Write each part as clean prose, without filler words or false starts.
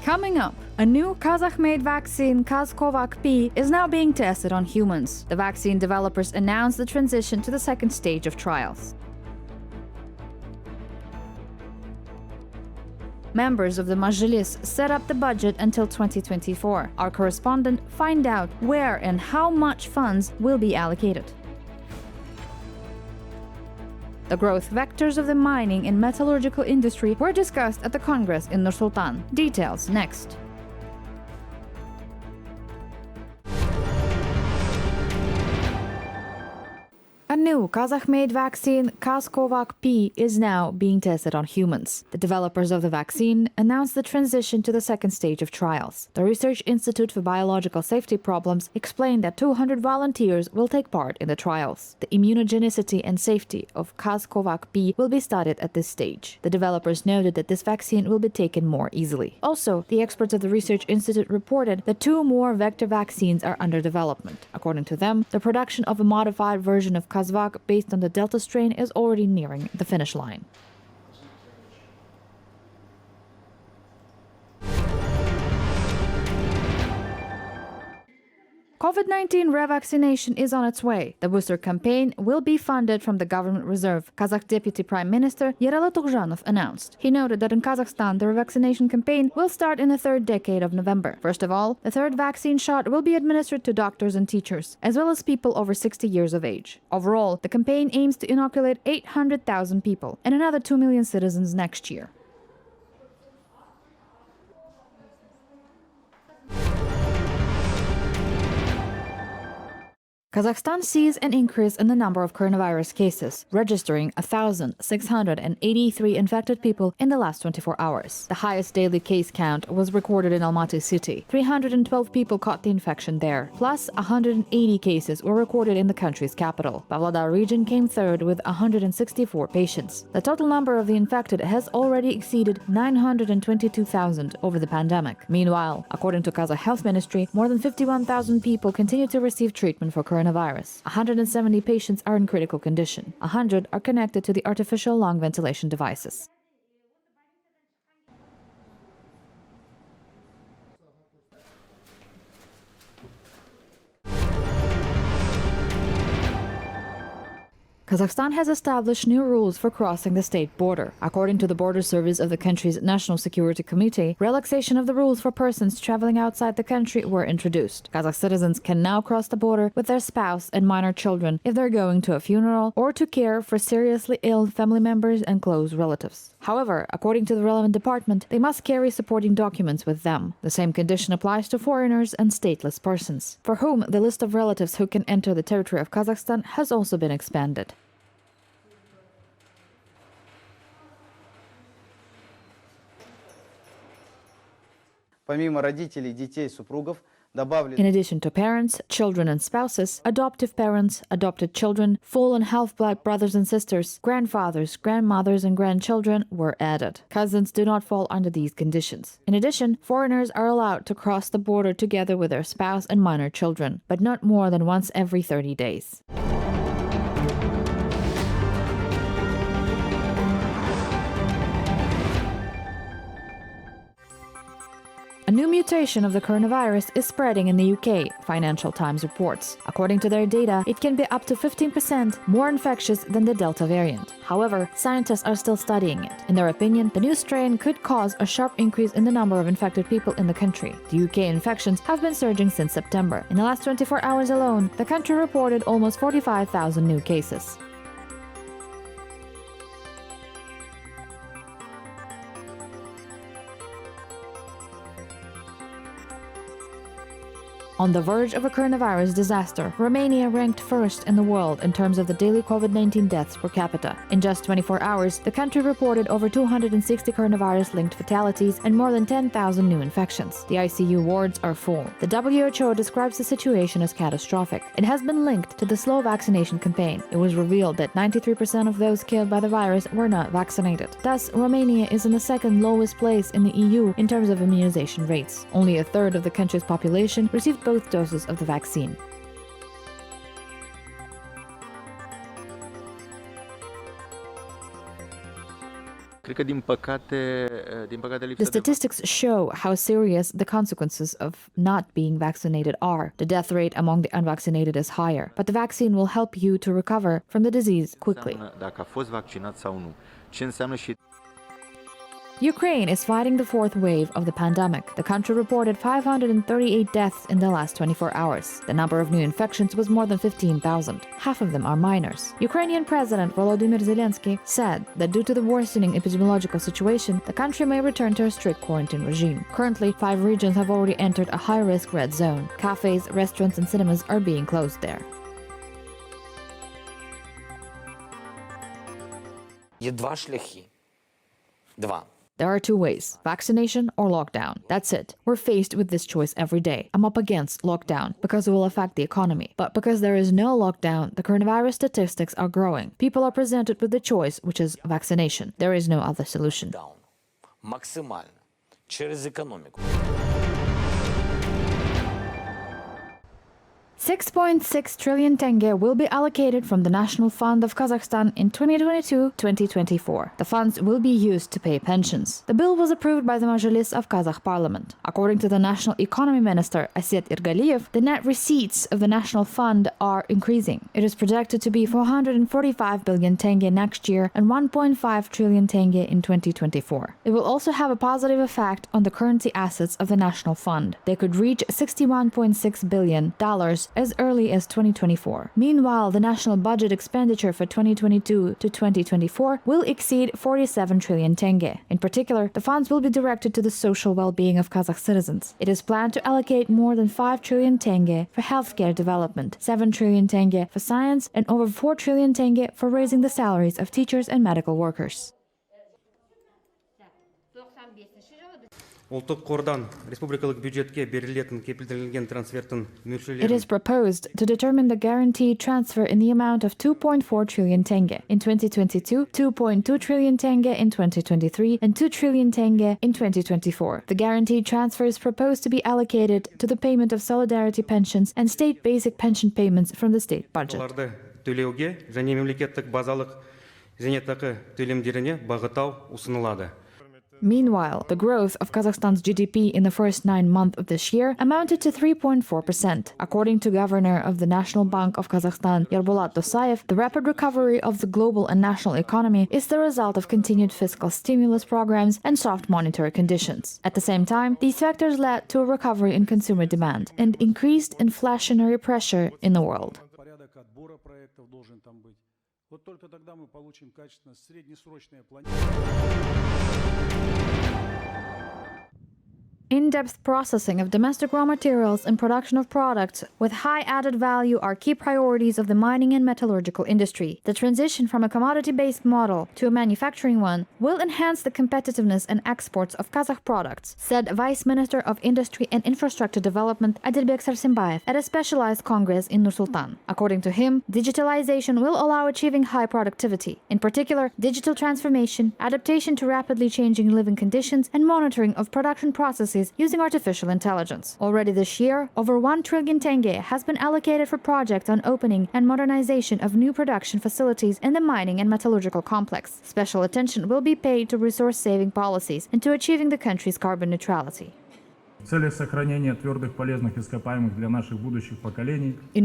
Coming up, a new Kazakh-made vaccine, QazCoVac-P, is now being tested on humans. The vaccine developers announced the transition to the second stage of trials. Members of the Majlis set up the budget until 2024. Our correspondent find out where and how much funds will be allocated. The growth vectors of the mining and metallurgical industry were discussed at the Congress in Nur-Sultan. Details next. A new Kazakh-made vaccine, QazCoVac-P, is now being tested on humans. The developers of the vaccine announced the transition to the second stage of trials. The Research Institute for Biological Safety Problems explained that 200 volunteers will take part in the trials. The immunogenicity and safety of QazCoVac-P will be studied at this stage. The developers noted that this vaccine will be taken more easily. Also, the experts of the Research Institute reported that 2 more vector vaccines are under development. According to them, the production of a modified version of Kazakh based on the Delta strain is already nearing the finish line. COVID-19 revaccination is on its way. The booster campaign will be funded from the government reserve, Kazakh Deputy Prime Minister Joly announced. He noted that in Kazakhstan, the revaccination campaign will start in the third decade of November. First of all, the third vaccine shot will be administered to doctors and teachers, as well as people over 60 years of age. Overall, the campaign aims to inoculate 800,000 people and another 2 million citizens next year. Kazakhstan sees an increase in the number of coronavirus cases, registering 1,683 infected people in the last 24 hours. The highest daily case count was recorded in Almaty city. 312 people caught the infection there, plus 180 cases were recorded in the country's capital. Pavlodar region came third with 164 patients. The total number of the infected has already exceeded 922,000 over the pandemic. Meanwhile, according to Kazakh Health Ministry, more than 51,000 people continue to receive treatment for coronavirus. 170 patients are in critical condition. 100 are connected to the artificial lung ventilation devices. Kazakhstan has established new rules for crossing the state border. According to the border service of the country's National Security Committee, relaxation of the rules for persons traveling outside the country were introduced. Kazakh citizens can now cross the border with their spouse and minor children if they're going to a funeral or to care for seriously ill family members and close relatives. However, according to the relevant department, they must carry supporting documents with them. The same condition applies to foreigners and stateless persons, for whom the list of relatives who can enter the territory of Kazakhstan has also been expanded. Помимо родителей, детей, супругов, добавлен... In addition to parents, children and spouses, adoptive parents, adopted children, full and half-blood brothers and sisters, grandfathers, grandmothers and grandchildren were added. Cousins do not fall under these conditions. In addition, foreigners are allowed to cross the border together with their spouse and minor children, but not more than once every 30 days. A new mutation of the coronavirus is spreading in the UK, Financial Times reports. According to their data, it can be up to 15% more infectious than the Delta variant. However, scientists are still studying it. In their opinion, the new strain could cause a sharp increase in the number of infected people in the country. The UK infections have been surging since September. In the last 24 hours alone, the country reported almost 45,000 new cases. On the verge of a coronavirus disaster, Romania ranked first in the world in terms of the daily COVID-19 deaths per capita. In just 24 hours, the country reported over 260 coronavirus-linked fatalities and more than 10,000 new infections. The ICU wards are full. The WHO describes the situation as catastrophic. It has been linked to the slow vaccination campaign. It was revealed that 93% of those killed by the virus were not vaccinated. Thus, Romania is in the second lowest place in the EU in terms of immunization rates. Only a third of the country's population received both doses of the vaccine. The statistics show how serious the consequences of not being vaccinated are. The death rate among the unvaccinated is higher, but the vaccine will help you to recover from the disease quickly. Ukraine is fighting the fourth wave of the pandemic. The country reported 538 deaths in the last 24 hours. The number of new infections was more than 15,000. Half of them are minors. Ukrainian President Volodymyr Zelensky said that due to the worsening epidemiological situation, the country may return to a strict quarantine regime. Currently, 5 regions have already entered a high-risk red zone. Cafes, restaurants, and cinemas are being closed there. Є два шляхи. Два. There are 2 ways, vaccination or lockdown. That's it. We're faced with this choice every day. I'm up against lockdown because it will affect the economy. But because there is no lockdown, the coronavirus statistics are growing. People are presented with the choice, which is vaccination. There is no other solution. Максимально. Через економіку. 6.6 trillion tenge will be allocated from the National Fund of Kazakhstan in 2022-2024. The funds will be used to pay pensions. The bill was approved by the Majlis of Kazakh Parliament. According to the National Economy Minister Aset Irgaliyev, the net receipts of the National Fund are increasing. It is projected to be 445 billion tenge next year and 1.5 trillion tenge in 2024. It will also have a positive effect on the currency assets of the National Fund. They could reach $61.6 billion as early as 2024. Meanwhile, the national budget expenditure for 2022 to 2024 will exceed 47 trillion tenge. In particular, the funds will be directed to the social well-being of Kazakh citizens. It is planned to allocate more than 5 trillion tenge for healthcare development, 7 trillion tenge for science, and over 4 trillion tenge for raising the salaries of teachers and medical workers. It is proposed to determine the guaranteed transfer in the amount of 2.4 trillion tenge in 2022, 2.2 trillion tenge in 2023, and 2 trillion tenge in 2024. The guaranteed transfer is proposed to be allocated to the payment of solidarity pensions and state basic pension payments from the state budget. Meanwhile, the growth of Kazakhstan's GDP in the first 9 months of this year amounted to 3.4%. According to Governor of the National Bank of Kazakhstan, Yerbolat Dosayev, the rapid recovery of the global and national economy is the result of continued fiscal stimulus programs and soft monetary conditions. At the same time, these factors led to a recovery in consumer demand and increased inflationary pressure in the world. In-depth processing of domestic raw materials and production of products with high added value are key priorities of the mining and metallurgical industry. The transition from a commodity-based model to a manufacturing one will enhance the competitiveness and exports of Kazakh products, said Vice Minister of Industry and Infrastructure Development Jibek at a specialized congress in Nur-Sultan. According to him, digitalization will allow achieving high productivity. In particular, digital transformation, adaptation to rapidly changing living conditions, and monitoring of production processes using artificial intelligence. Already this year, over 1 trillion tenge has been allocated for projects on opening and modernization of new production facilities in the mining and metallurgical complex. Special attention will be paid to resource-saving policies and to achieving the country's carbon neutrality. In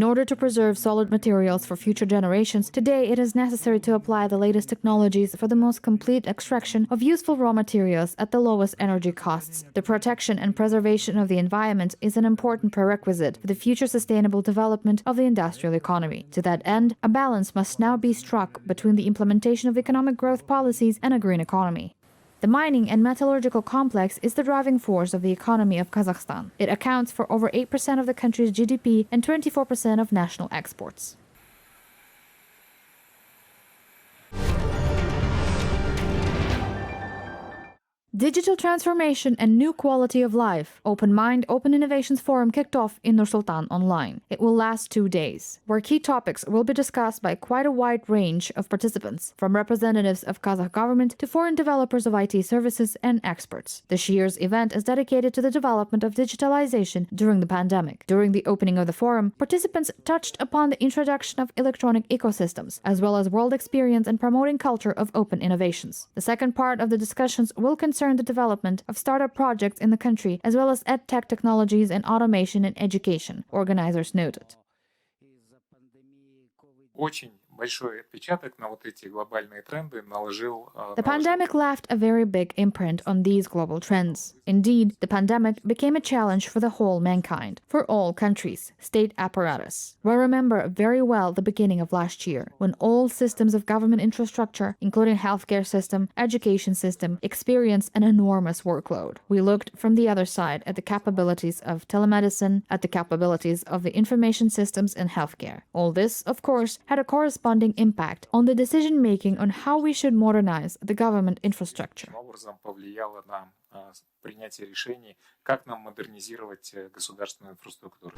order to preserve solid materials for future generations, today it is necessary to apply the latest technologies for the most complete extraction of useful raw materials at the lowest energy costs. The protection and preservation of the environment is an important prerequisite for the future sustainable development of the industrial economy. To that end, a balance must now be struck between the implementation of economic growth policies and a green economy. The mining and metallurgical complex is the driving force of the economy of Kazakhstan. It accounts for over 8% of the country's GDP and 24% of national exports. Digital transformation and new quality of life. Open Mind, Open Innovations Forum kicked off in Nur-Sultan online. It will last 2 days, where key topics will be discussed by quite a wide range of participants, from representatives of Kazakh government to foreign developers of IT services and experts. This year's event is dedicated to the development of digitalization during the pandemic. During the opening of the forum, participants touched upon the introduction of electronic ecosystems, as well as world experience and promoting culture of open innovations. The second part of the discussions will concern the development of startup projects in the country, as well as edtech technologies and automation in education, organizers noted. Очень большой отпечаток на вот эти глобальные тренды наложил. The pandemic left a very big imprint on these global trends. Indeed, the pandemic became a challenge for the whole mankind, for all countries, state apparatus. We remember very well the beginning of last year, when all systems of government infrastructure, including healthcare system, education system, experienced an enormous workload. We looked from the other side at the capabilities of telemedicine, at the capabilities of the information systems in healthcare. All this, of course, had a corresponding impact on the decision-making on how we should modernize the government infrastructure. Образом повлияло на принятие решений, как нам модернизировать государственную инфраструктуру.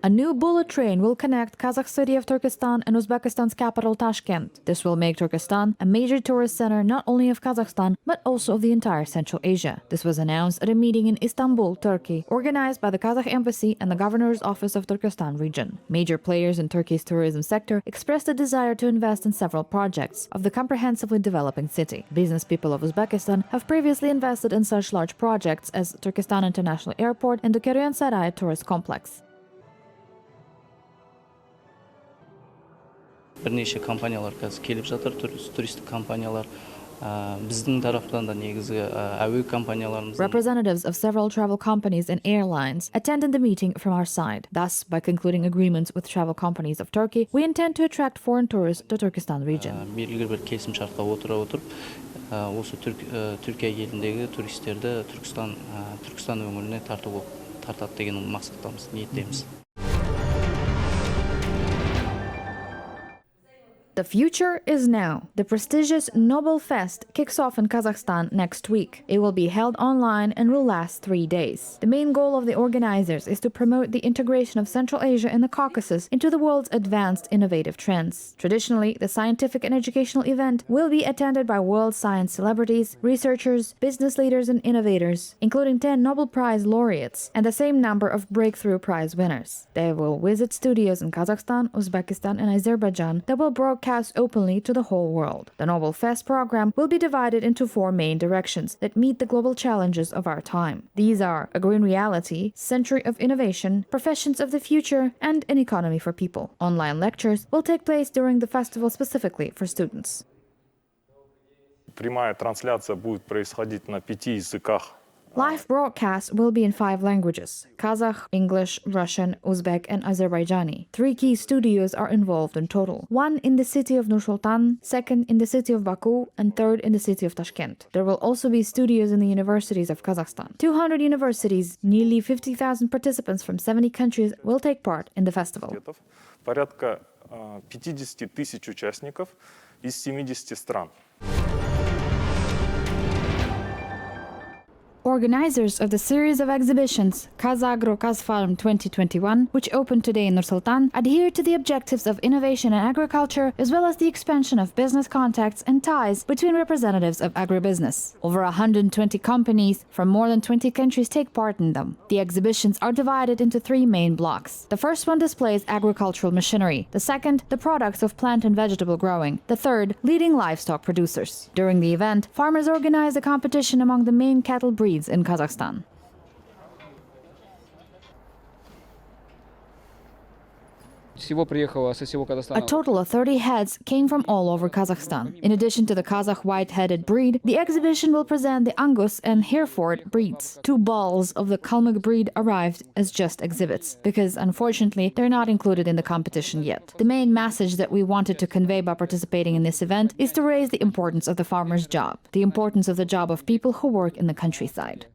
A new bullet train will connect Kazakh city of Turkistan and Uzbekistan's capital Tashkent. This will make Turkistan a major tourist center not only of Kazakhstan, but also of the entire Central Asia. This was announced at a meeting in Istanbul, Turkey, organized by the Kazakh Embassy and the Governor's Office of Turkestan region. Major players in Turkey's tourism sector expressed a desire to invest in several projects of the comprehensively developing city. Business people of Uzbekistan have previously invested in such large projects as Turkistan International Airport and the Keryan-Saray tourist complex. Бірнеше компаниялар қазір келіп жатыр, туристік компаниялар. Біздің тараптан да негізгі әуе компанияларымыз. Representatives of several travel companies and airlines attended the meeting from our side. Thus, by concluding agreements with travel companies of Turkey, we intend to attract foreign tourists to Turkestan region. Белгілі бір келісімшартқа отыра отырып, осы Түркия еліндегі туристерді Түркістан өңіріне тартады деген мақсаттамыз, ниеттеміз. The future is now. The prestigious Nobel Fest kicks off in Kazakhstan next week. It will be held online and will last 3 days. The main goal of the organizers is to promote the integration of Central Asia and the Caucasus into the world's advanced innovative trends. Traditionally, the scientific and educational event will be attended by world science celebrities, researchers, business leaders and innovators, including 10 Nobel Prize laureates and the same number of Breakthrough Prize winners. They will visit studios in Kazakhstan, Uzbekistan and Azerbaijan that will broadcast openly to the whole world. The Nobel Fest program will be divided into 4 main directions that meet the global challenges of our time. These are a green reality, century of innovation, professions of the future, and an economy for people. Online lectures will take place during the festival specifically for students. Прямая трансляция будет происходить на 5 языках. Live broadcasts will be in 5 languages: Kazakh, English, Russian, Uzbek, and Azerbaijani. 3 key studios are involved in total. 1 in the city of Nur-Sultan, 2nd in the city of Baku, and 3rd in the city of Tashkent. There will also be studios in the universities of Kazakhstan. 200 universities, nearly 50,000 participants from 70 countries will take part in the festival. Порядка 50 тысяч участников из 70 стран. Organizers of the series of exhibitions Kazagro-Kazfarm 2021, which opened today in Nur-Sultan, adhere to the objectives of innovation and agriculture, as well as the expansion of business contacts and ties between representatives of agribusiness. Over 120 companies from more than 20 countries take part in them. The exhibitions are divided into 3 main blocks. The first one displays agricultural machinery, the second, the products of plant and vegetable growing, the third, leading livestock producers. During the event, farmers organize a competition among the main cattle breeds in Kazakhstan. Всего приехало со всего A Казахстана. total of 30 heads came from all over Kazakhstan. In addition to the Kazakh white-headed breed, the exhibition will present the Angus and Hereford breeds. 2 bulls of the Kalmyk breed arrived as just exhibits, because unfortunately they're not included in the competition yet. The main message that we wanted to convey by participating in this event is to raise the importance of the farmer's job, the importance of the job of people who work in the countryside.